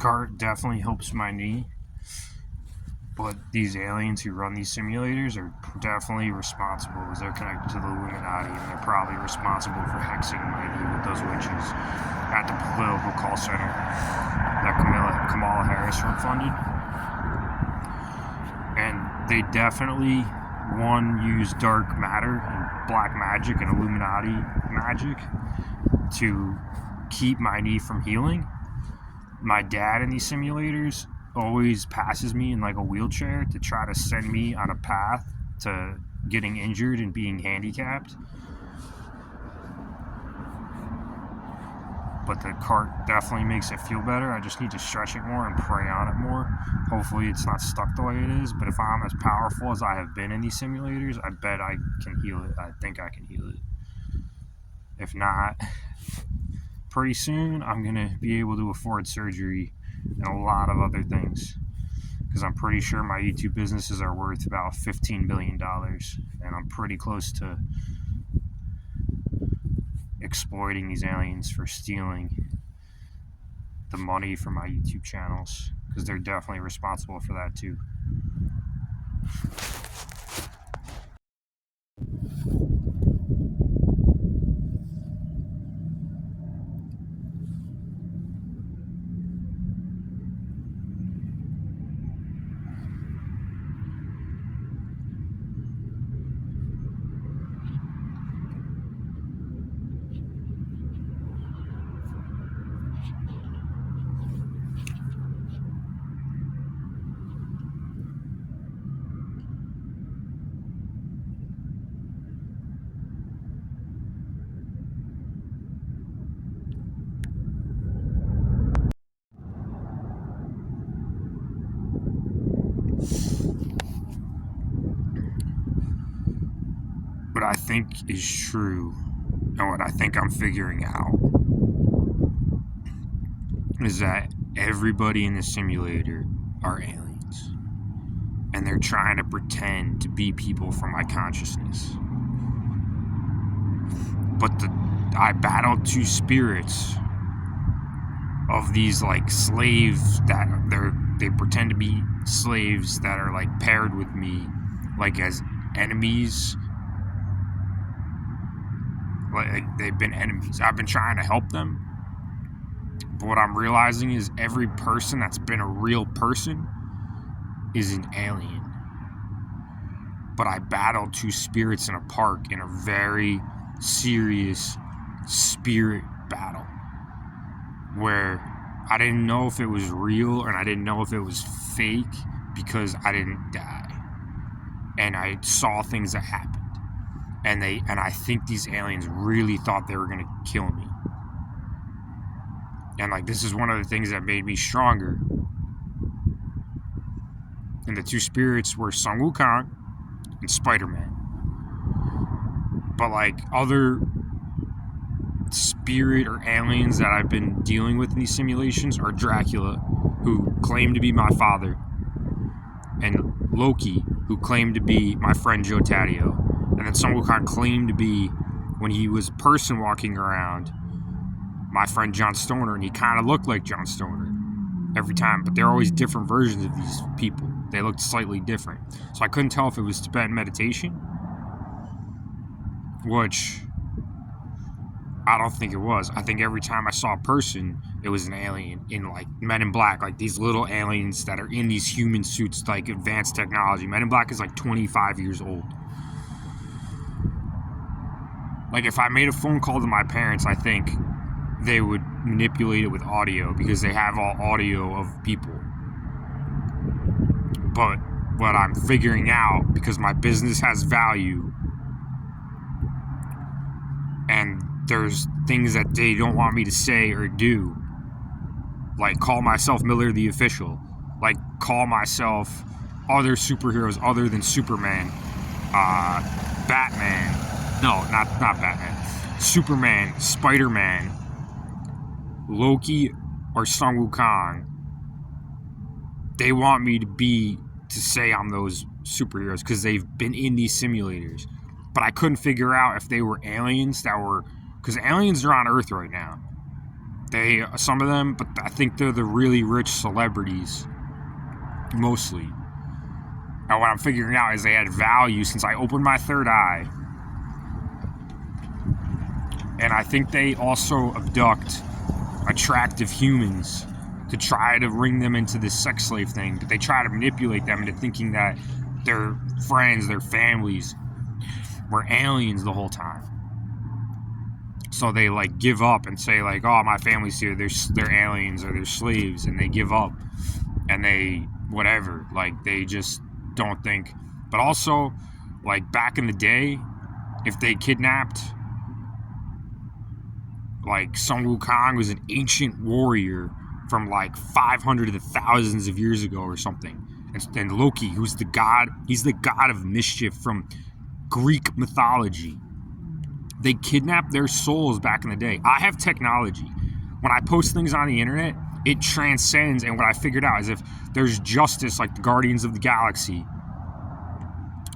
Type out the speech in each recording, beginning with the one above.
cart definitely helps my knee, but these aliens who run these simulators are definitely responsible, as they're connected to the Illuminati, and they're probably responsible for hexing my knee with those witches at the political call center that Kamala Harris funded. And they definitely, use dark matter and black magic and Illuminati magic to keep my knee from healing. My dad in these simulators always passes me in like a wheelchair to try to send me on a path to getting injured and being handicapped. But the cart definitely makes it feel better. I just need to stretch it more and pray on it more. Hopefully it's not stuck the way it is, but if I'm as powerful as I have been in these simulators, I bet I can heal it. I think I can heal it. If not, pretty soon I'm going to be able to afford surgery and a lot of other things, because I'm pretty sure my YouTube businesses are worth about $15 billion, and I'm pretty close to exploiting these aliens for stealing the money from my YouTube channels, because they're definitely responsible for that too. What I think is true, and what I think I'm figuring out, is that everybody in the simulator are aliens, and they're trying to pretend to be people from my consciousness. But I battled two spirits of these like slaves that they pretend to be slaves that are like paired with me, like as enemies. Like they've been enemies. I've been trying to help them, but what I'm realizing is every person that's been a real person is an alien. But I battled two spirits in a park in a very serious spirit battle, where I didn't know if it was real and I didn't know if it was fake, because I didn't die, and I saw things that happened. And I think these aliens really thought they were gonna kill me. And like, this is one of the things that made me stronger. And the two spirits were Sun Wukong and Spider-Man. But like, other spirit or aliens that I've been dealing with in these simulations are Dracula, who claimed to be my father, and Loki, who claimed to be my friend Joe Taddeo. And then Sun Wukong claimed to be, when he was a person walking around, my friend John Stoner, and he kind of looked like John Stoner every time, but they're always different versions of these people. They looked slightly different. So I couldn't tell if it was Tibetan meditation, which I don't think it was. I think every time I saw a person, it was an alien in like Men in Black, like these little aliens that are in these human suits, like advanced technology. Men in Black is like 25 years old. Like, if I made a phone call to my parents, I think they would manipulate it with audio, because they have all audio of people. But what I'm figuring out, because my business has value, and there's things that they don't want me to say or do, like call myself Miller the Official, like call myself other superheroes other than Superman, Batman. No, not Batman. Superman, Spider-Man, Loki, or Sun Wukong. They want me to say I'm those superheroes because they've been in these simulators. But I couldn't figure out if they were aliens that were, because aliens are on Earth right now. Some of them, but I think they're the really rich celebrities, mostly. And what I'm figuring out is they had value since I opened my third eye. And I think they also abduct attractive humans to try to bring them into this sex slave thing. But they try to manipulate them into thinking that their friends, their families were aliens the whole time. So they like give up and say like, oh, my family's here, they're aliens or they're slaves, and they give up and they whatever, like they just don't think. But also, like back in the day, if they kidnapped, like Sun Wukong was an ancient warrior from like 500 to thousands of years ago or something. And Loki, who's the god, he's the god of mischief from Greek mythology. They kidnapped their souls back in the day. I have technology. When I post things on the internet, it transcends. And what I figured out is if there's justice, like the Guardians of the Galaxy,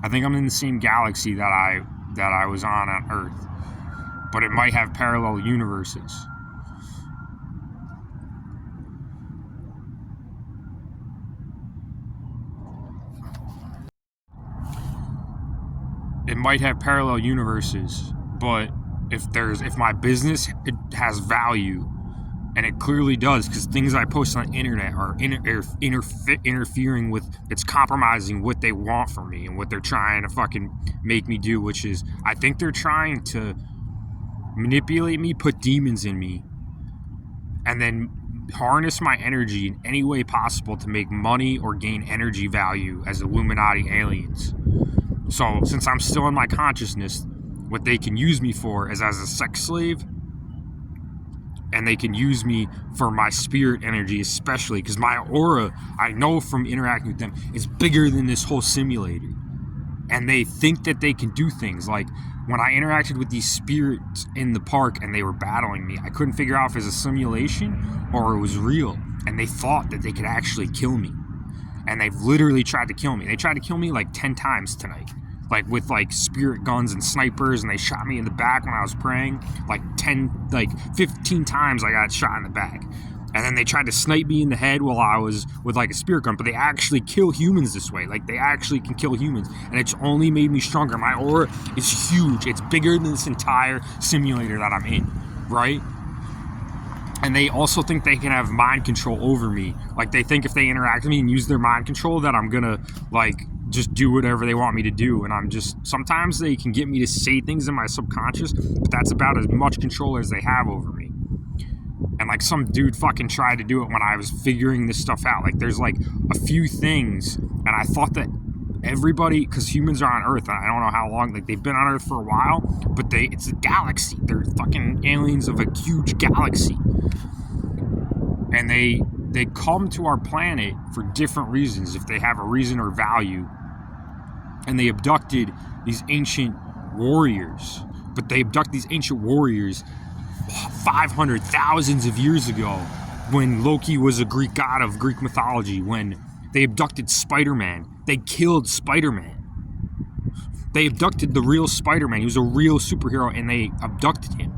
I think I'm in the same galaxy that I was on Earth, but it might have parallel universes. It might have parallel universes, but if my business has value, and it clearly does, because things I post on the internet are interfering with, it's compromising what they want from me and what they're trying to fucking make me do, which is, I think they're trying to manipulate me, put demons in me, and then harness my energy in any way possible to make money or gain energy value as Illuminati aliens. So since I'm still in my consciousness, what they can use me for is as a sex slave, and they can use me for my spirit energy, especially because my aura, I know from interacting with them, is bigger than this whole simulator. And they think that they can do things. Like when I interacted with these spirits in the park and they were battling me, I couldn't figure out if it was a simulation or it was real. And they thought that they could actually kill me. And they've literally tried to kill me. They tried to kill me like 10 times tonight. Like with like spirit guns and snipers, and they shot me in the back when I was praying. Like 15 times I got shot in the back. And then they tried to snipe me in the head while I was with like a spirit gun, but they actually kill humans this way. Like they actually can kill humans, and it's only made me stronger. My aura is huge. It's bigger than this entire simulator that I'm in, right? And they also think they can have mind control over me. Like they think if they interact with me and use their mind control that I'm gonna like just do whatever they want me to do. And I'm just, sometimes they can get me to say things in my subconscious, but that's about as much control as they have over me. And like some dude fucking tried to do it when I was figuring this stuff out. Like there's like a few things, and I thought that everybody, because humans are on Earth, and I don't know how long, like they've been on Earth for a while, but it's a galaxy. They're fucking aliens of a huge galaxy. And they come to our planet for different reasons, if they have a reason or value. And they abducted these ancient warriors. But they abduct these ancient warriors 500, thousands of years ago, when Loki was a Greek god of Greek mythology, when they abducted Spider-Man. They killed Spider-Man. They abducted the real Spider-Man. He was a real superhero, and they abducted him.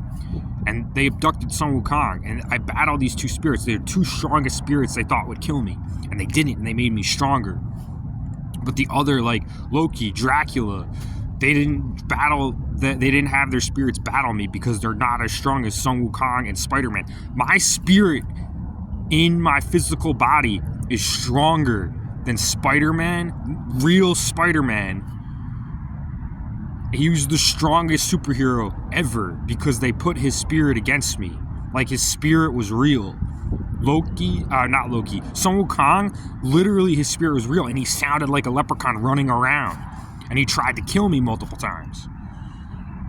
And they abducted Sun Wukong. And I battled these two spirits. They're two strongest spirits they thought would kill me. And they didn't, and they made me stronger. But the other, like Loki, Dracula, they didn't have their spirits battle me because they're not as strong as Sun Wukong and Spider-Man. My spirit in my physical body is stronger than Spider-Man, real Spider-Man. He was the strongest superhero ever because they put his spirit against me. Like his spirit was real. Not Loki, Sun Wukong, literally his spirit was real, and he sounded like a leprechaun running around. And he tried to kill me multiple times.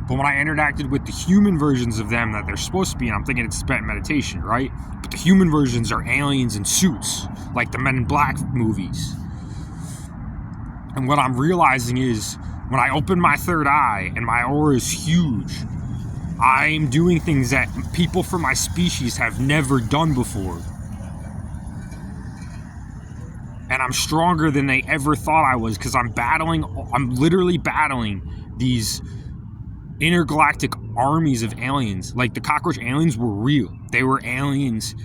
But when I interacted with the human versions of them that they're supposed to be, and I'm thinking it's Tibetan meditation, right? But the human versions are aliens in suits, like the Men in Black movies. And what I'm realizing is, when I open my third eye and my aura is huge, I'm doing things that people from my species have never done before. And I'm stronger than they ever thought I was, because I'm literally battling these intergalactic armies of aliens. Like, the cockroach aliens were real. They were aliens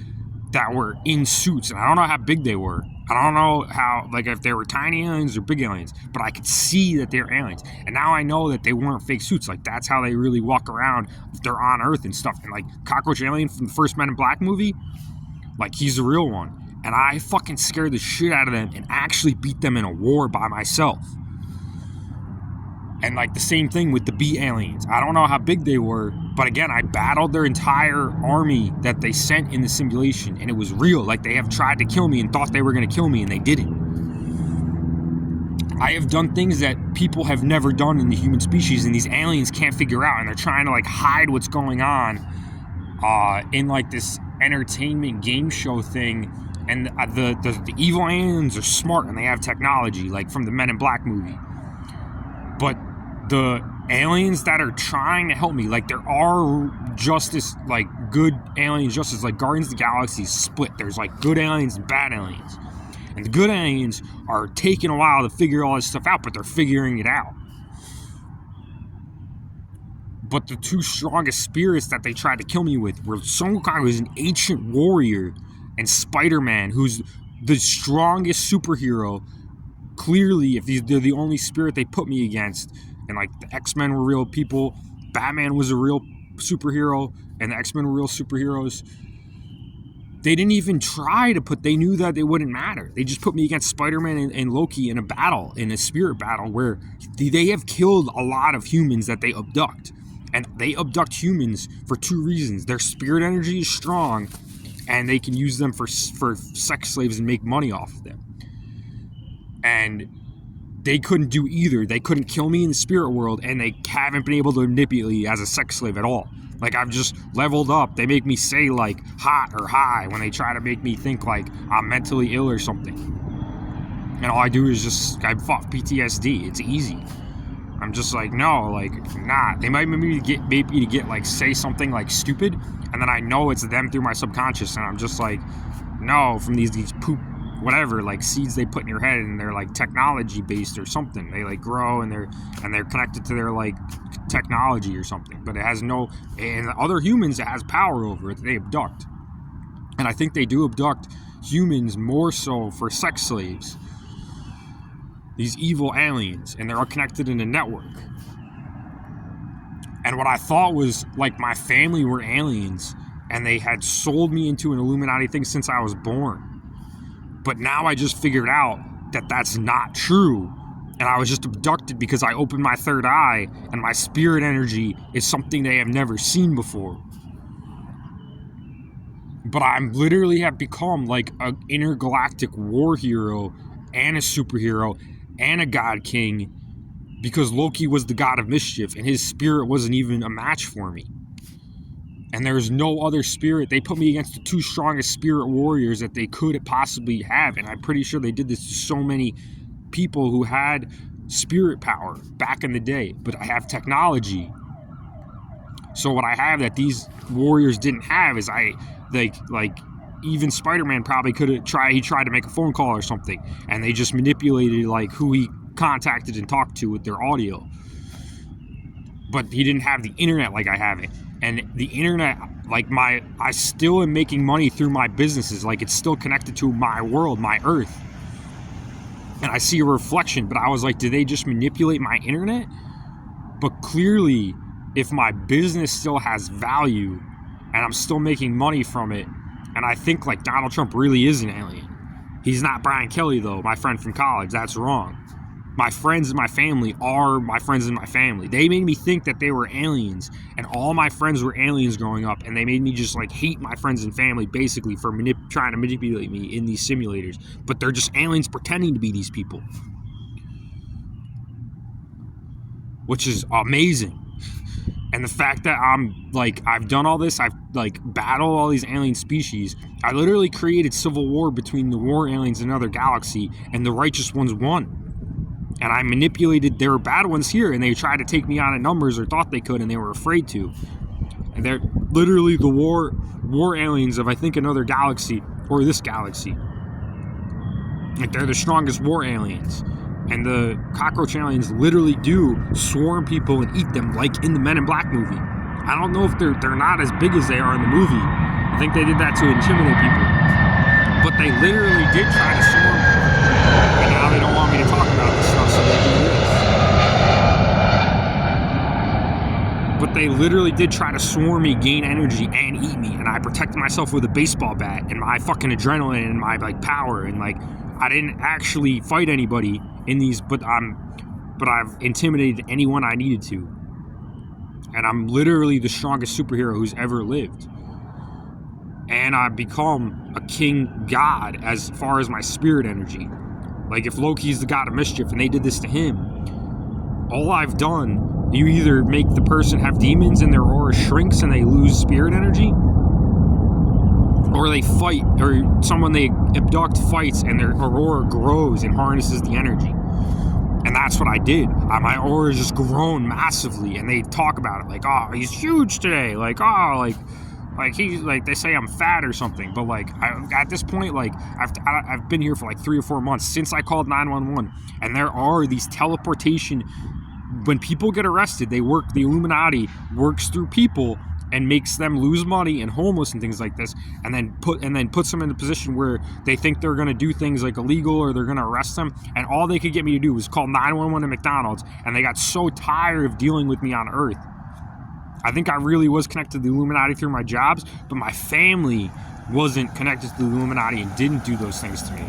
that were in suits, and I don't know how big they were. I don't know how, like, if they were tiny aliens or big aliens, but I could see that they're aliens. And now I know that they weren't fake suits. Like, that's how they really walk around if they're on Earth and stuff. And, like, Cockroach Alien from the first Men in Black movie, like, he's the real one. And I fucking scared the shit out of them and actually beat them in a war by myself. And, like, the same thing with the B aliens. I don't know how big they were, but again, I battled their entire army that they sent in the simulation, and it was real. Like, they have tried to kill me and thought they were going to kill me, and they didn't. I have done things that people have never done in the human species, and these aliens can't figure out, and they're trying to, like, hide what's going on in, like, this entertainment game show thing. And the evil aliens are smart, and they have technology, like from the Men in Black movie. But the aliens that are trying to help me, like, there are justice, like, good aliens, justice, like Guardians of the Galaxy is split. There's, like, good aliens and bad aliens. And the good aliens are taking a while to figure all this stuff out, but they're figuring it out. But the two strongest spirits that they tried to kill me with were Son Wukong, who's an ancient warrior, and Spider-Man, who's the strongest superhero. Clearly, if they're the only spirit they put me against, and, like, the X-Men were real people, Batman was a real superhero, and the X-Men were real superheroes, they didn't even try to they knew that it wouldn't matter. They just put me against Spider-Man and Loki in a battle, in a spirit battle, where they have killed a lot of humans that they abduct. And they abduct humans for two reasons. Their spirit energy is strong, and they can use them for sex slaves and make money off of them. And they couldn't do either. They couldn't kill me in the spirit world, and they haven't been able to manipulate me as a sex slave at all. Like, I've just leveled up. They make me say, like, hot or high when they try to make me think, like, I'm mentally ill or something. And all I do is just, I fought PTSD. It's easy. I'm just like, no, like, nah. They might maybe get, like, say something, like, stupid, and then I know it's them through my subconscious, and I'm just like, no, from these poop, whatever, like, seeds they put in your head, and they're, like, technology based or something. They, like, grow, and they're connected to their, like, technology or something. But it has no, and other humans, it has power over it. They abduct, and I think they do abduct humans more so for sex slaves. These evil aliens, and they're all connected in a network. And what I thought was, like, my family were aliens, and they had sold me into an Illuminati thing since I was born. But now I just figured out that that's not true, and I was just abducted because I opened my third eye, and my spirit energy is something they have never seen before. But I literally have become, like, an intergalactic war hero and a superhero and a god king, because Loki was the god of mischief, and his spirit wasn't even a match for me. And there's no other spirit. They put me against the two strongest spirit warriors that they could possibly have, and I'm pretty sure they did this to so many people who had spirit power back in the day. But I have technology. So what I have that these warriors didn't have is even Spider-Man probably could have he tried to make a phone call or something, and they just manipulated, like, who he contacted and talked to with their audio. But he didn't have the internet like I have it. And the internet, like, I still am making money through my businesses. Like, it's still connected to my world, my earth. And I see a reflection, but I was like, did they just manipulate my internet? But clearly, if my business still has value, and I'm still making money from it, and I think, like, Donald Trump really is an alien. He's not Brian Kelly, though, my friend from college. That's wrong. My friends and my family are my friends and my family. They made me think that they were aliens, and all my friends were aliens growing up, and they made me just, like, hate my friends and family, basically, for trying to manipulate me in these simulators. But they're just aliens pretending to be these people. Which is amazing. And the fact that I've done all this, I've, like, battled all these alien species. I literally created civil war between the war aliens in another galaxy, and the righteous ones won. And I manipulated their bad ones here, and they tried to take me on in numbers, or thought they could, and they were afraid to. And they're literally the war aliens of, I think, another galaxy, or this galaxy. Like, they're the strongest war aliens. And the cockroach aliens literally do swarm people and eat them, like in the Men in Black movie. I don't know if they're not as big as they are in the movie. I think they did that to intimidate people. But they literally did try to swarm me. And now they don't want me to talk about this stuff, so they do this. But they literally did try to swarm me, gain energy, and eat me. And I protected myself with a baseball bat and my fucking adrenaline and my like power. And like, I didn't actually fight anybody in these, but I've intimidated anyone I needed to. And I'm literally the strongest superhero who's ever lived. And I've become a king god as far as my spirit energy. Like, if Loki's the god of mischief and they did this to him, all I've done, you either make the person have demons and their aura shrinks and they lose spirit energy, or they fight, or someone they abduct fights and their aura grows and harnesses the energy. And that's what I did. My aura has just grown massively, and they talk about it like, oh, he's huge today. Like, oh, like he's like, they say I'm fat or something. But like, at this point, like, I've been here for like 3 or 4 months since I called 911, and there are these teleportation. When people get arrested, the Illuminati works through people and makes them lose money and homeless and things like this, and then puts them in a position where they think they're going to do things like illegal, or they're going to arrest them. And all they could get me to do was call 911 at McDonald's, and they got so tired of dealing with me on Earth. I think I really was connected to the Illuminati through my jobs, but my family wasn't connected to the Illuminati and didn't do those things to me.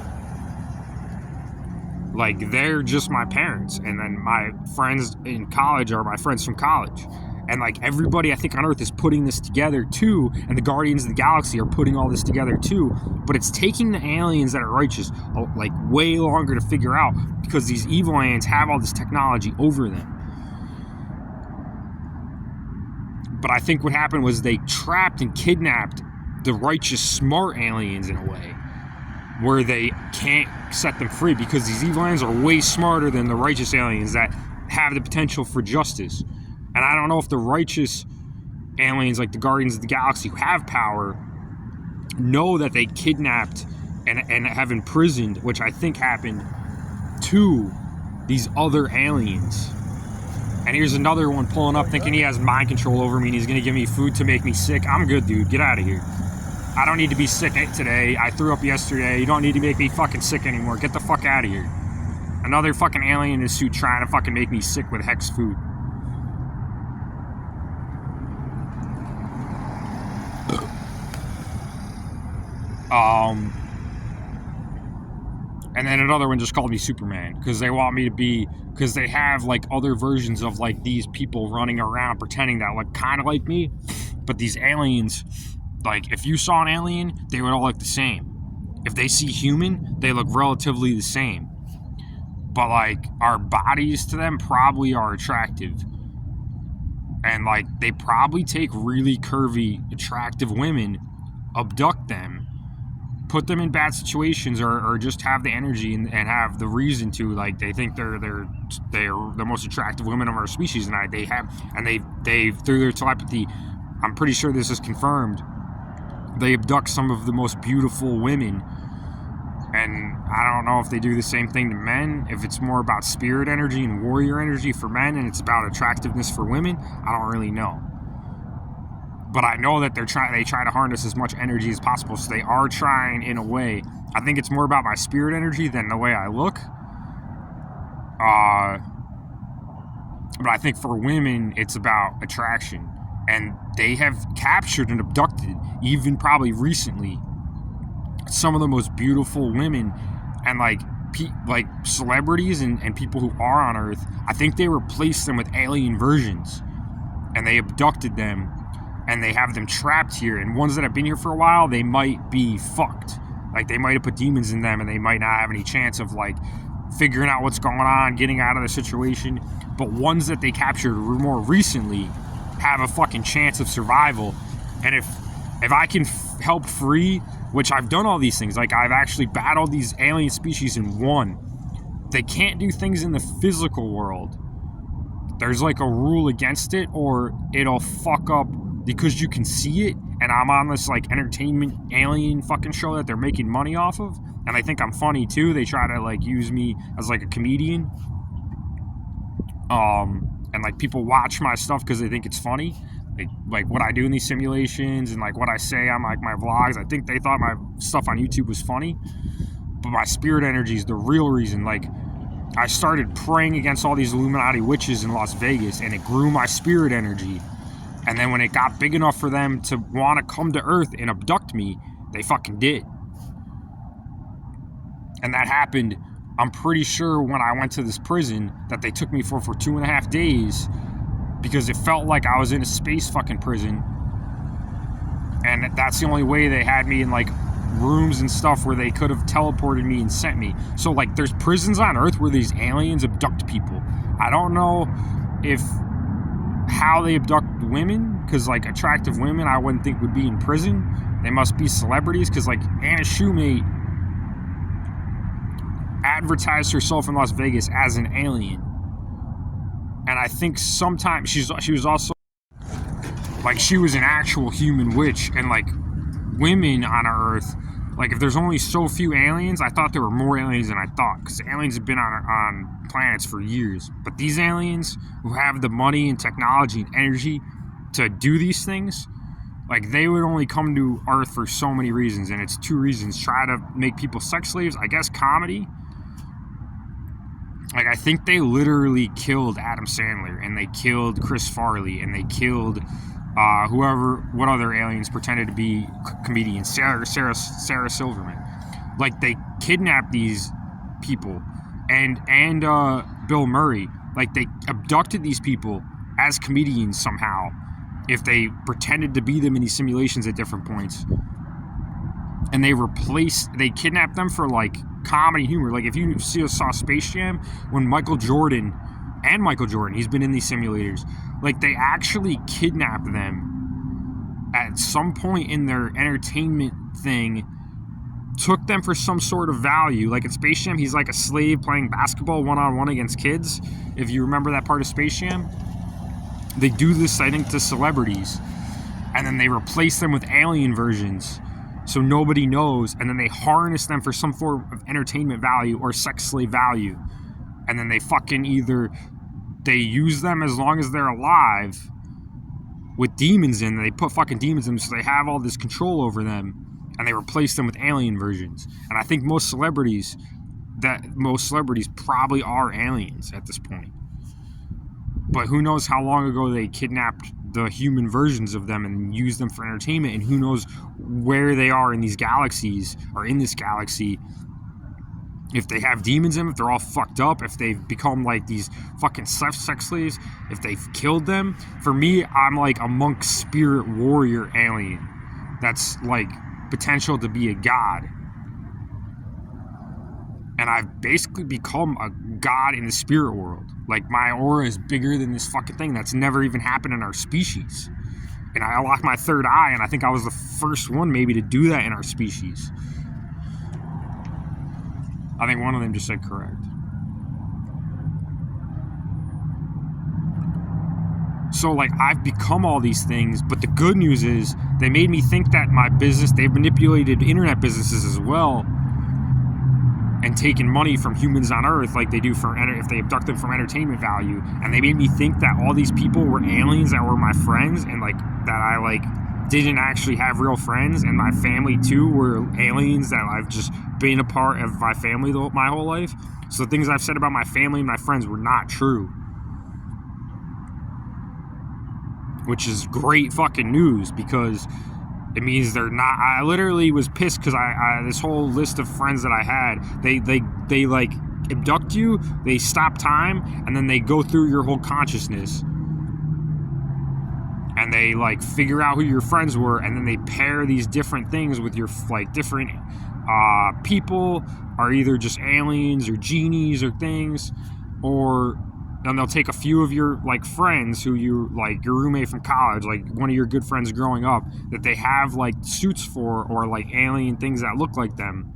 Like, they're just my parents, and then my friends in college are my friends from college. And like, everybody I think on Earth is putting this together too, and the Guardians of the Galaxy are putting all this together too, but it's taking the aliens that are righteous like way longer to figure out, because these evil aliens have all this technology over them. But I think what happened was they trapped and kidnapped the righteous, smart aliens in a way, where they can't set them free, because these evil aliens are way smarter than the righteous aliens that have the potential for justice. And I don't know if the righteous aliens, like the Guardians of the Galaxy, who have power, know that they kidnapped and have imprisoned, which I think happened to these other aliens. And here's another one pulling up thinking he has mind control over me and he's going to give me food to make me sick. I'm good, dude. Get out of here. I don't need to be sick today. I threw up yesterday. You don't need to make me fucking sick anymore. Get the fuck out of here. Another fucking alien in a suit trying to fucking make me sick with Hex food. And then another one just called me Superman, because they want me to be, because they have like other versions of like these people running around pretending that look kind of like me, but these aliens, like, if you saw an alien, they would all look the same. If they see human, they look relatively the same. But like, our bodies to them probably are attractive. And like, they probably take really curvy, attractive women, abduct them, put them in bad situations, or just have the energy and have the reason to, like, they think they're the most attractive women of our species, and they through their telepathy, I'm pretty sure this is confirmed, they abduct some of the most beautiful women. And I don't know if they do the same thing to men, if it's more about spirit energy and warrior energy for men and it's about attractiveness for women. I don't really know. But I know that they try to harness as much energy as possible, so they are trying in a way. I think it's more about my spirit energy than the way I look. But I think for women, it's about attraction. And they have captured and abducted, even probably recently, some of the most beautiful women, and like celebrities and people who are on Earth. I think they replaced them with alien versions, and they abducted them. And they have them trapped here. And ones that have been here for a while, they might be fucked. Like, they might have put demons in them and they might not have any chance of, like, figuring out what's going on, getting out of the situation. But ones that they captured more recently have a fucking chance of survival. And if I can help free, which I've done all these things. Like, I've actually battled these alien species and won. They can't do things in the physical world. There's, like, a rule against it, or it'll fuck up. Because you can see it, and I'm on this like entertainment alien fucking show that they're making money off of, and I think I'm funny too. They try to like use me as like a comedian, and like people watch my stuff because they think it's funny, like what I do in these simulations and like what I say on like my vlogs. I think they thought my stuff on YouTube was funny, but my spirit energy is the real reason. Like, I started praying against all these Illuminati witches in Las Vegas, and it grew my spirit energy. And then when it got big enough for them to want to come to Earth and abduct me, they fucking did. And that happened, I'm pretty sure, when I went to this prison that they took me for 2.5 days, because it felt like I was in a space fucking prison. And that's the only way they had me in like rooms and stuff where they could have teleported me and sent me. So like there's prisons on Earth where these aliens abduct people. I don't know how they abduct women, because like attractive women I wouldn't think would be in prison. They must be celebrities, because like Anna Shoemate advertised herself in Las Vegas as an alien, and I think sometimes she was also like, she was an actual human witch. And like women on Earth, like if there's only so few aliens, I thought there were more aliens than I thought, because aliens have been on planets for years. But these aliens who have the money and technology and energy to do these things, like they would only come to Earth for so many reasons, and it's 2 reasons: try to make people sex slaves, I guess comedy. Like I think they literally killed Adam Sandler, and they killed Chris Farley, and they killed what other aliens pretended to be comedians, Sarah Silverman. Like they kidnapped these people, and Bill Murray. Like they abducted these people as comedians somehow, if they pretended to be them in these simulations at different points. And they kidnapped them for like comedy humor. Like if you saw Space Jam, when Michael Jordan, he's been in these simulators, like they actually kidnapped them at some point in their entertainment thing, took them for some sort of value. Like in Space Jam, he's like a slave playing basketball one-on-one against kids, if you remember that part of Space Jam. They do this, I think, to celebrities, and then they replace them with alien versions so nobody knows, and then they harness them for some form of entertainment value or sex slave value, and then they fucking they use them as long as they're alive with demons in them. They put fucking demons in them so they have all this control over them, and they replace them with alien versions. And I think most celebrities probably are aliens at this point. But who knows how long ago they kidnapped the human versions of them and used them for entertainment, and who knows where they are in these galaxies, or in this galaxy. If they have demons in them, if they're all fucked up, if they've become like these fucking sex slaves, if they've killed them. For me, I'm like a monk spirit warrior alien that's like potential to be a god. And I've basically become a god in the spirit world. Like my aura is bigger than this fucking thing. That's never even happened in our species. And I unlocked my 3rd eye, and I think I was the first one maybe to do that in our species. I think one of them just said correct. So like I've become all these things, but the good news is they made me think that my business, they've manipulated internet businesses as well, and taken money from humans on Earth like they do if they abduct them from entertainment value. And they made me think that all these people were aliens that were my friends, and like that I like didn't actually have real friends, and my family too were aliens that I've just been a part of my family my whole life. So the things I've said about my family and my friends were not true, which is great fucking news, because it means they're not. I literally was pissed because I this whole list of friends that I had, they like abduct you, they stop time, and then they go through your whole consciousness, and they like figure out who your friends were, and then they pair these different things with your like different people, are either just aliens or genies or things, or then they'll take a few of your like friends who you like, your roommate from college, like one of your good friends growing up, that they have like suits for, or like alien things that look like them,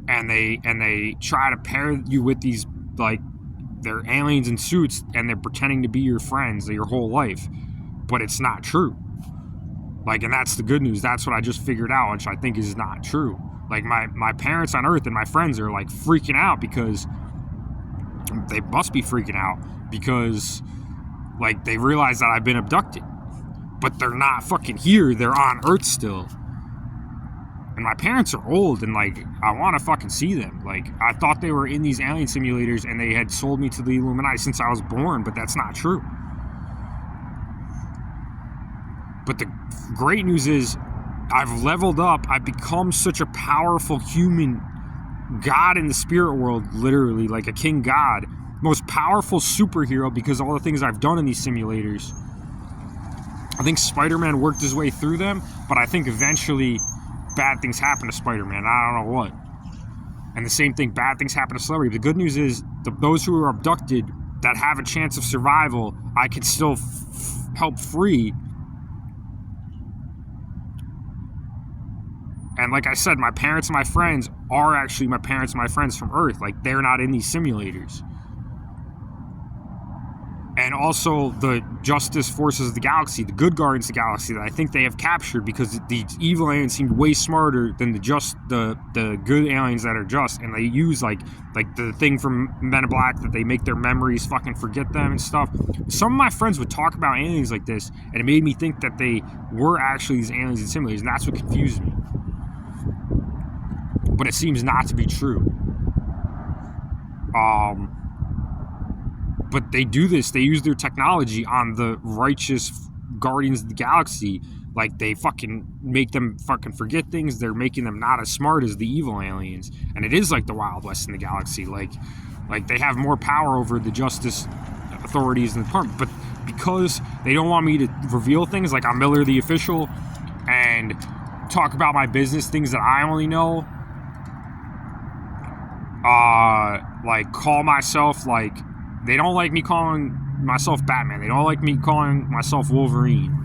and they try to pair you with these, like, they're aliens in suits, and they're pretending to be your friends your whole life, but it's not true. Like, and that's the good news. That's what I just figured out, which I think is not true. Like, my parents on Earth and my friends are like freaking out because they must be freaking out because like they realize that I've been abducted, but they're not fucking here. They're on Earth still. And my parents are old and like I want to fucking see them. Like, I thought they were in these alien simulators and they had sold me to the Illuminati since I was born, but that's not true. But the great news is I've leveled up. I've become such a powerful human god in the spirit world, literally, like a king god. Most powerful superhero because of all the things I've done in these simulators. I think Spider-Man worked his way through them, but I think eventually bad things happen to Spider-Man. I don't know what. And the same thing, bad things happen to celebrity. The good news is those who are abducted that have a chance of survival, I can still help free. And like I said, my parents and my friends are actually my parents and my friends from Earth. Like, they're not in these simulators. And also the Justice Forces of the Galaxy, the good Guardians of the Galaxy that I think they have captured because the evil aliens seemed way smarter than the good aliens that are just. And they use like the thing from Men in Black that they make their memories fucking forget them and stuff. Some of my friends would talk about aliens like this, and it made me think that they were actually these aliens in simulators, and that's what confused me. But it seems not to be true. But they do this. They use their technology on the righteous Guardians of the Galaxy. Like, they fucking make them fucking forget things. They're making them not as smart as the evil aliens. And it is like the Wild West in the galaxy. Like they have more power over the justice authorities in the department. But because they don't want me to reveal things, like I'm Miller the Official, and talk about my business, things that I only know, like call myself, like, they don't like me calling myself Batman. They don't like me calling myself Wolverine.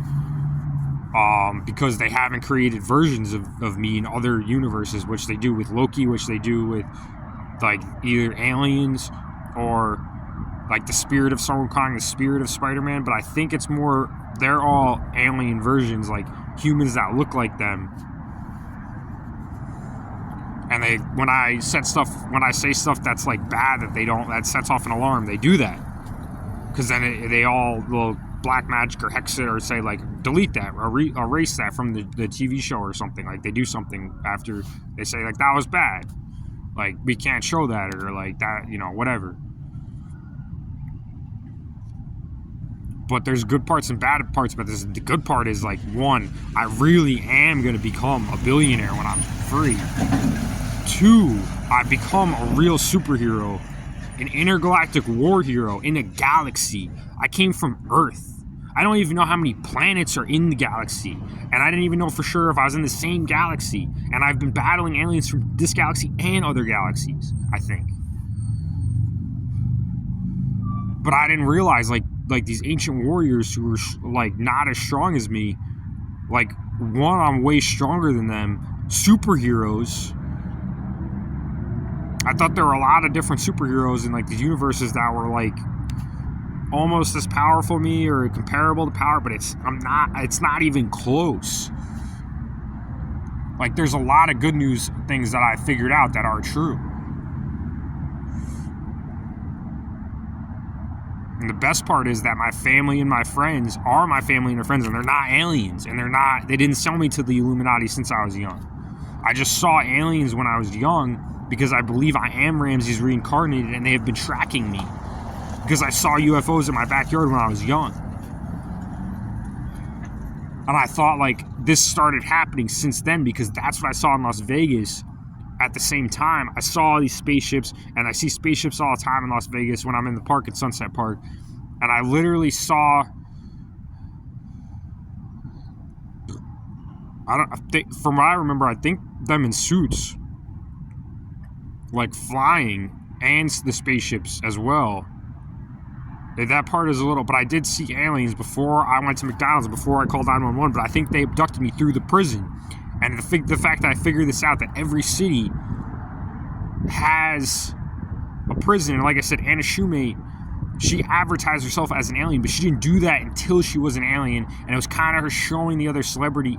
Because they haven't created versions of me in other universes, which they do with Loki, which they do with, like, either aliens or, like, the spirit of Sun Wukong, the spirit of Spider-Man. But I think it's more, they're all alien versions, like humans that look like them. And when I say stuff that's like bad, that sets off an alarm, they do that. Because then they all will black magic or hex it or say, like, delete that or erase that from the TV show or something. Like, they do something after they say, like, that was bad. Like, we can't show that, or like that, whatever. But there's good parts and bad parts, but the good part is, like, one, I really am going to become a billionaire when I'm free. 2, I become a real superhero, an intergalactic war hero in a galaxy. I came from Earth. I don't even know how many planets are in the galaxy, and I didn't even know for sure if I was in the same galaxy, and I've been battling aliens from this galaxy and other galaxies, I think. But I didn't realize, like these ancient warriors who were, like, not as strong as me, like, one, I'm way stronger than them, superheroes. I thought there were a lot of different superheroes in, like, these universes that were, like, almost as powerful as me or comparable to power, but it's not even close. Like, there's a lot of good news things that I figured out that are true. And the best part is that my family and my friends are my family and their friends, and they're not aliens, and they didn't sell me to the Illuminati since I was young. I just saw aliens when I was young because I believe I am Ramses reincarnated, and they have been tracking me because I saw UFOs in my backyard when I was young. And I thought, like, this started happening since then because that's what I saw in Las Vegas. At the same time, I saw all these spaceships, and I see spaceships all the time in Las Vegas when I'm in the park at Sunset Park. And I literally saw, from what I remember, I think them in suits, like, flying, and the spaceships as well. That part is a little, but I did see aliens before I went to McDonald's, before I called 911, but I think they abducted me through the prison. And the fact that I figured this out, that every city has a prison, and like I said, Anna Shoemate she advertised herself as an alien, but she didn't do that until she was an alien, and it was kind of her showing the other celebrities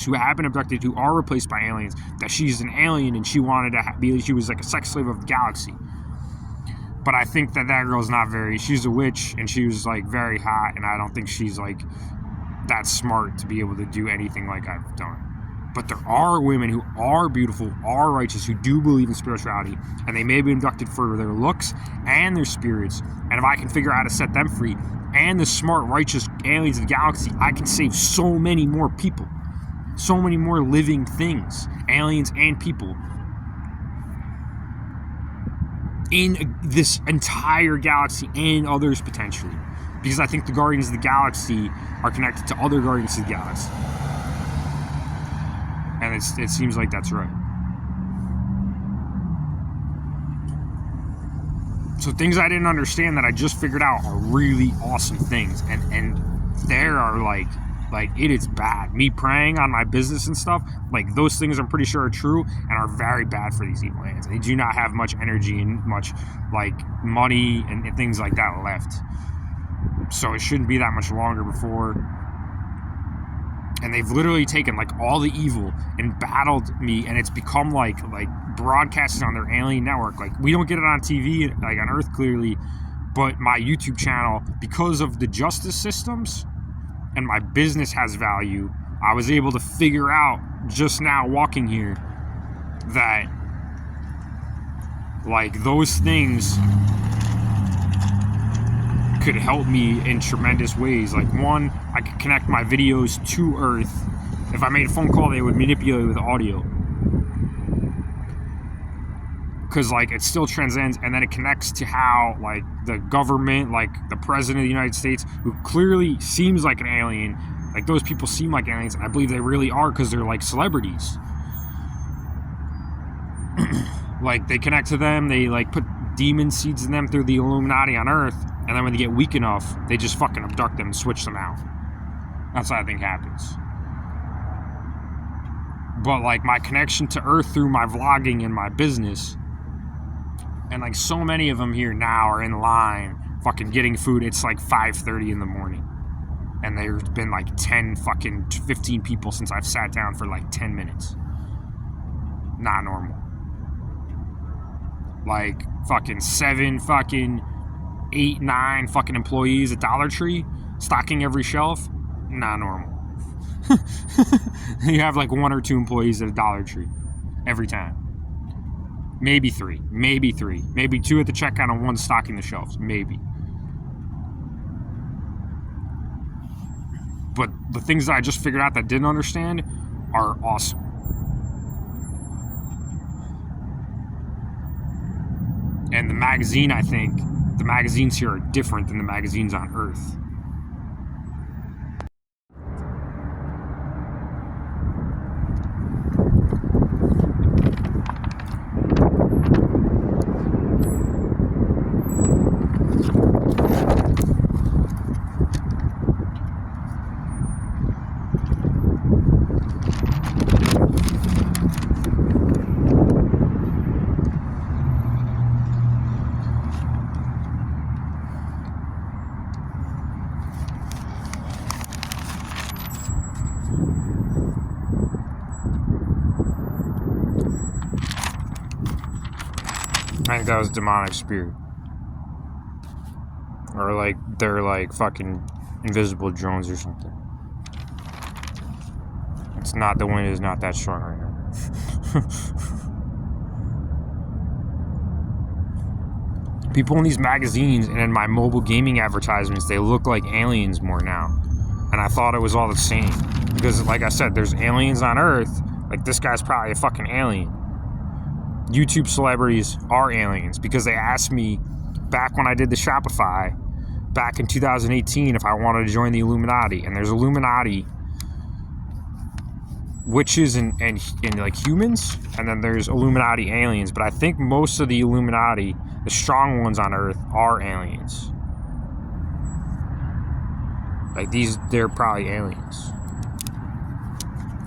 who have been abducted, who are replaced by aliens, that she's an alien, and she wanted to be, she was like a sex slave of the galaxy. But I think that girl's not she's a witch, and she was like very hot, and I don't think she's like that smart to be able to do anything like I've done. But there are women who are beautiful, are righteous, who do believe in spirituality, and they may be abducted for their looks and their spirits. And if I can figure out how to set them free, and the smart, righteous aliens of the galaxy, I can save so many more people, so many more living things, aliens and people, in this entire galaxy and others potentially. Because I think the Guardians of the Galaxy are connected to other Guardians of the Galaxy. And it seems like that's right. So things I didn't understand that I just figured out are really awesome things. And there are like it is bad. Me praying on my business and stuff, like those things I'm pretty sure are true and are very bad for these evil aliens. They do not have much energy and much like money and things like that left. So it shouldn't be that much longer before. And they've literally taken like all the evil and battled me, and it's become like broadcasted on their alien network. Like we don't get it on TV, like on Earth clearly, but my YouTube channel, because of the justice systems and my business has value, I was able to figure out just now walking here that like those things could help me in tremendous ways. Like one, I could connect my videos to Earth. If I made a phone call, they would manipulate it with audio, because like it still transcends, and then it connects to how like the government, like the president of the United States, who clearly seems like an alien, like those people seem like aliens, and I believe they really are because they're like celebrities. Like they connect to them, they like put demon seeds in them through the Illuminati on Earth, and then when they get weak enough, they just fucking abduct them and switch them out. That's what I think happens. But like my connection to Earth through my vlogging and my business, and like so many of them here now are in line fucking getting food. It's like 5:30 in the morning, and there's been like 15 people since I've sat down for like 10 minutes. Not normal. Like fucking 8, 9 fucking employees at Dollar Tree stocking every shelf. Not normal. You have like 1 or 2 employees at a Dollar Tree every time. Maybe 3. Maybe 2 at the checkout and 1 stocking the shelves. Maybe. But the things that I just figured out that I didn't understand are awesome. And the magazine, I think, the magazines here are different than the magazines on Earth. I think that was demonic spirit. Or like they're like fucking invisible drones or something. It's not, the wind is not that strong right now. People in these magazines and in my mobile gaming advertisements, they look like aliens more now. And I thought it was all the same. Because like I said, there's aliens on Earth. Like this guy's probably a fucking alien. YouTube celebrities are aliens, because they asked me back when I did the Shopify back in 2018 if I wanted to join the Illuminati. And there's Illuminati witches and like humans, and then there's Illuminati aliens. But I think most of the Illuminati, the strong ones on Earth, are aliens. Like they're probably aliens.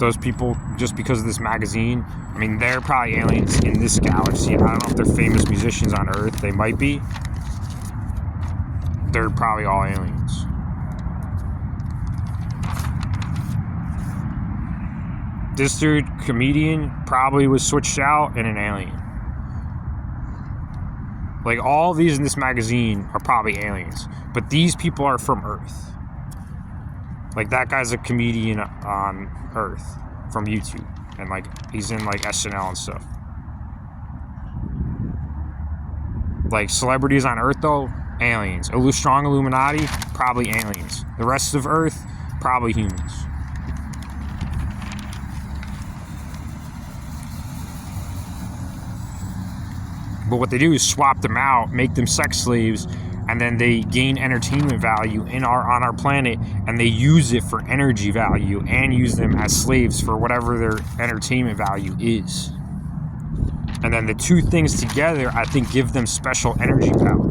Those people, just because of this magazine, I mean, they're probably aliens in this galaxy. I don't know if they're famous musicians on Earth. They might be. they're probably all aliens. This dude, comedian, probably was switched out and an alien. Like, all these in this magazine are probably aliens. But these people are from Earth. Like, that guy's a comedian on Earth from YouTube. And, like, he's in, like, SNL and stuff. Like, celebrities on Earth, though, aliens. Strong Illuminati, probably aliens. The rest of Earth, probably humans. But what they do is swap them out, make them sex slaves, and then they gain entertainment value on our planet, and they use it for energy value and use them as slaves for whatever their entertainment value is. And then the two things together, I think, give them special energy power.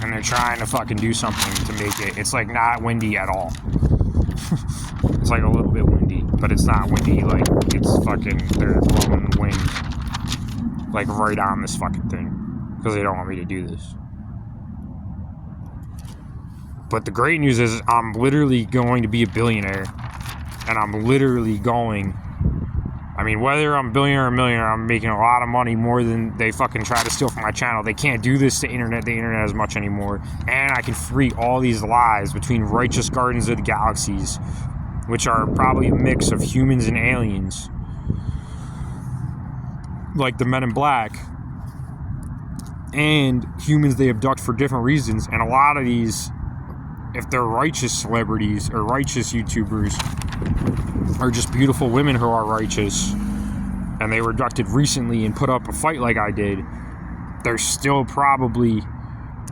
And they're trying to fucking do something to make it. It's like not windy at all. It's like a little bit windy, but it's not windy. Like, it's fucking, they're blowing wind like right on this fucking thing because they don't want me to do this. But the great news is I'm literally going to be a billionaire, and I'm literally going, I mean, whether I'm a billionaire or a millionaire, I'm making a lot of money, more than they fucking try to steal from my channel. They can't do this to the internet as much anymore. And I can free all these lives between righteous guardians of the galaxies, which are probably a mix of humans and aliens, like the Men in Black, and humans they abduct for different reasons. And a lot of these, if they're righteous celebrities or righteous YouTubers, or just beautiful women who are righteous, and they were abducted recently and put up a fight like I did, they're still probably,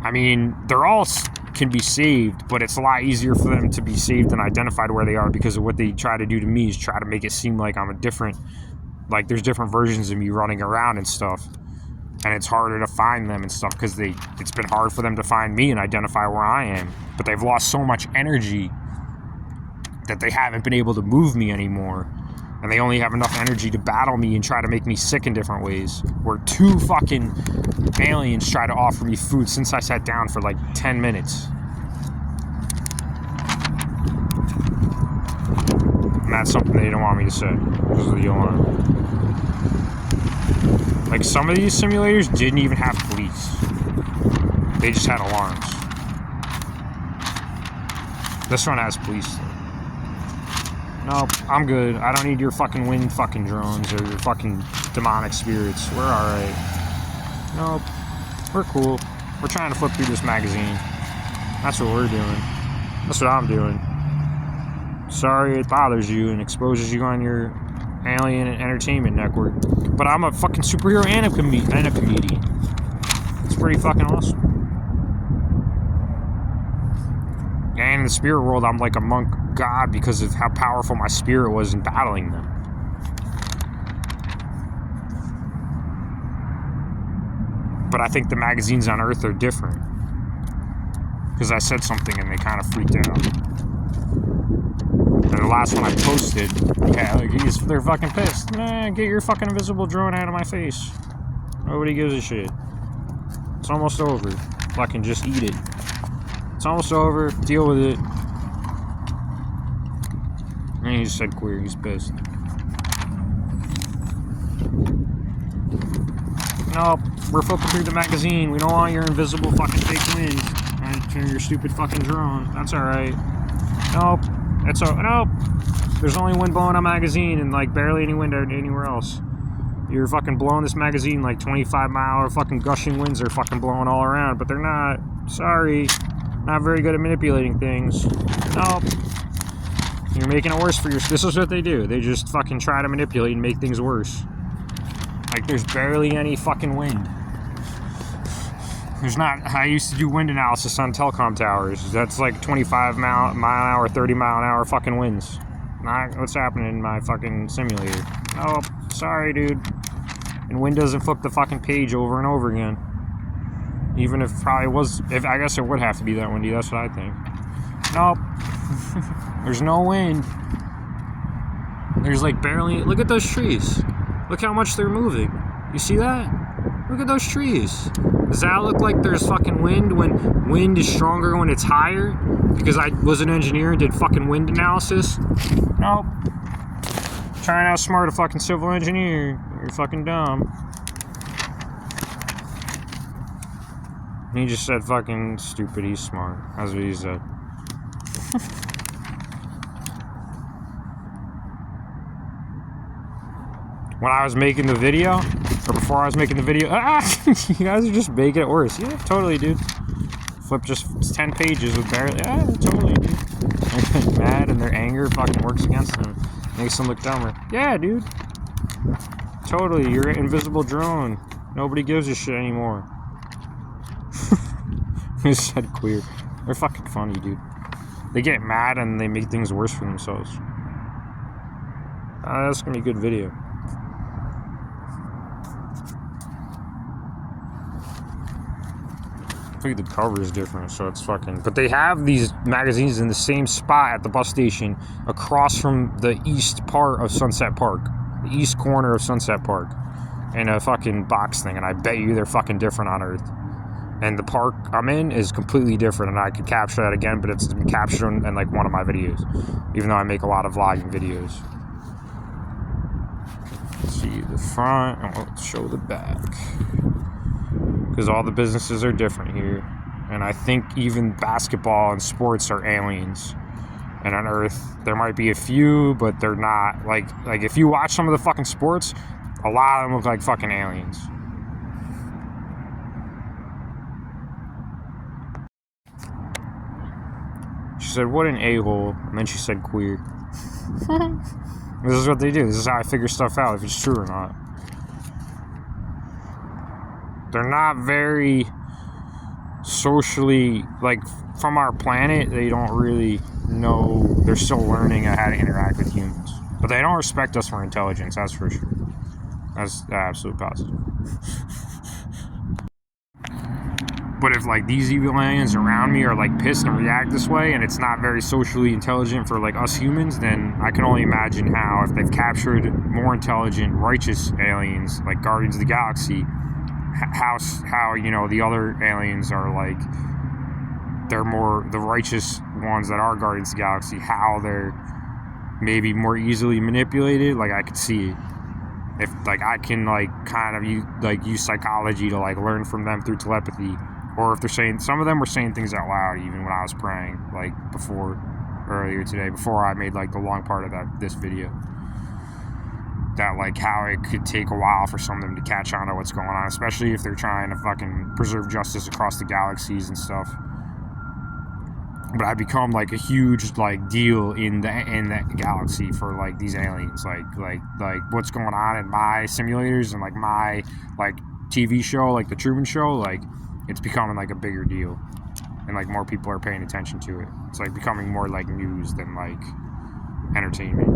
I mean, they're all can be saved, but it's a lot easier for them to be saved and identified where they are, because of what they try to do to me is try to make it seem like I'm a different, like there's different versions of me running around and stuff. And it's harder to find them and stuff because it's been hard for them to find me and identify where I am. But they've lost so much energy that they haven't been able to move me anymore. And they only have enough energy to battle me and try to make me sick in different ways. Where 2 fucking aliens try to offer me food since I sat down for like 10 minutes. And that's something they don't want me to say because of the alarm. Like, some of these simulators didn't even have police. They just had alarms. This one has police, though. Nope, I'm good. I don't need your fucking wind fucking drones or your fucking demonic spirits. We're alright. Nope. We're cool. We're trying to flip through this magazine. That's what we're doing. That's what I'm doing. Sorry it bothers you and exposes you on your alien entertainment network. But I'm a fucking superhero and a comedian. It's pretty fucking awesome. And in the spirit world, I'm like a monk god because of how powerful my spirit was in battling them. But I think the magazines on Earth are different. Because I said something and they kind of freaked out. And the last one I posted, yeah, like, they're fucking pissed. Nah, get your fucking invisible drone out of my face. Nobody gives a shit. It's almost over. Fucking just eat it. It's almost over. Deal with it. And he said queer. He's pissed. Nope. We're flipping through the magazine. We don't want your invisible fucking fake wind. And your stupid fucking drone. That's alright. Nope. Nope. There's only wind blowing on magazine and like barely any wind anywhere else. You're fucking blowing this magazine like 25-mile fucking gushing winds are fucking blowing all around, but they're not. Sorry. Not very good at manipulating things. Nope. You're making it worse for yourself. This is what they do. They just fucking try to manipulate and make things worse. Like, there's barely any fucking wind. There's not. I used to do wind analysis on telecom towers. That's like 25-mile an hour, 30-mile an hour fucking winds. Not what's happening in my fucking simulator. Oh, sorry, dude. And wind doesn't flip the fucking page over and over again. Even if it probably was. I guess it would have to be that windy. That's what I think. Nope. There's no wind. There's like barely... Look at those trees. Look how much they're moving. You see that? Look at those trees. Does that look like there's fucking wind when wind is stronger when it's higher? Because I was an engineer and did fucking wind analysis? Nope. Trying to outsmart a fucking civil engineer. You're fucking dumb. He just said fucking stupid, he's smart. That's what he said. When I was making the video, or before I was making the video, you guys are just making it worse. Yeah, totally, dude. Flip just 10 pages with barely, yeah, totally, dude. They're getting mad and their anger fucking works against them. Makes them look dumber. Yeah, dude. Totally, you're an invisible drone. Nobody gives a shit anymore. He said queer. They're fucking funny, dude. They get mad and they make things worse for themselves. That's gonna be a good video. I think the cover is different, so it's fucking... But they have these magazines in the same spot at the bus station across from the east part of Sunset Park. The east corner of Sunset Park. In a fucking box thing, and I bet you they're fucking different on Earth. And the park I'm in is completely different, and I could capture that again, but it's been captured in like one of my videos. Even though I make a lot of vlogging videos. Let's see the front, and let's show the back. Because all the businesses are different here. And I think even basketball and sports are aliens. And on Earth, there might be a few, but they're not. Like if you watch some of the fucking sports, a lot of them look like fucking aliens. She said, what an a-hole. And then she said queer. This is what they do. This is how I figure stuff out, if it's true or not. They're not very socially, like, from our planet, they don't really know. They're still learning how to interact with humans. But they don't respect us for intelligence, that's for sure. That's absolutely positive. But if, like, these evil aliens around me are, like, pissed and react this way, and it's not very socially intelligent for, like, us humans, then I can only imagine how, if they've captured more intelligent, righteous aliens, like Guardians of the Galaxy, how you know, the other aliens are, like, they're more the righteous ones that are Guardians of the Galaxy, how they're maybe more easily manipulated. Like, I could see if, like, I can, like, kind of use psychology to, like, learn from them through telepathy. Or if they're saying, some of them were saying things out loud even when I was praying, like, earlier today, before I made, like, the long part of this video. That, like, how it could take a while for some of them to catch on to what's going on, especially if they're trying to fucking preserve justice across the galaxies and stuff. But I become, like, a huge, like, deal in the galaxy for, like, these aliens, like what's going on in my simulators and, like, my, like, TV show, like the Truman Show, like, it's becoming, like, a bigger deal, and, like, more people are paying attention to it. It's, like, becoming more like news than, like, entertainment.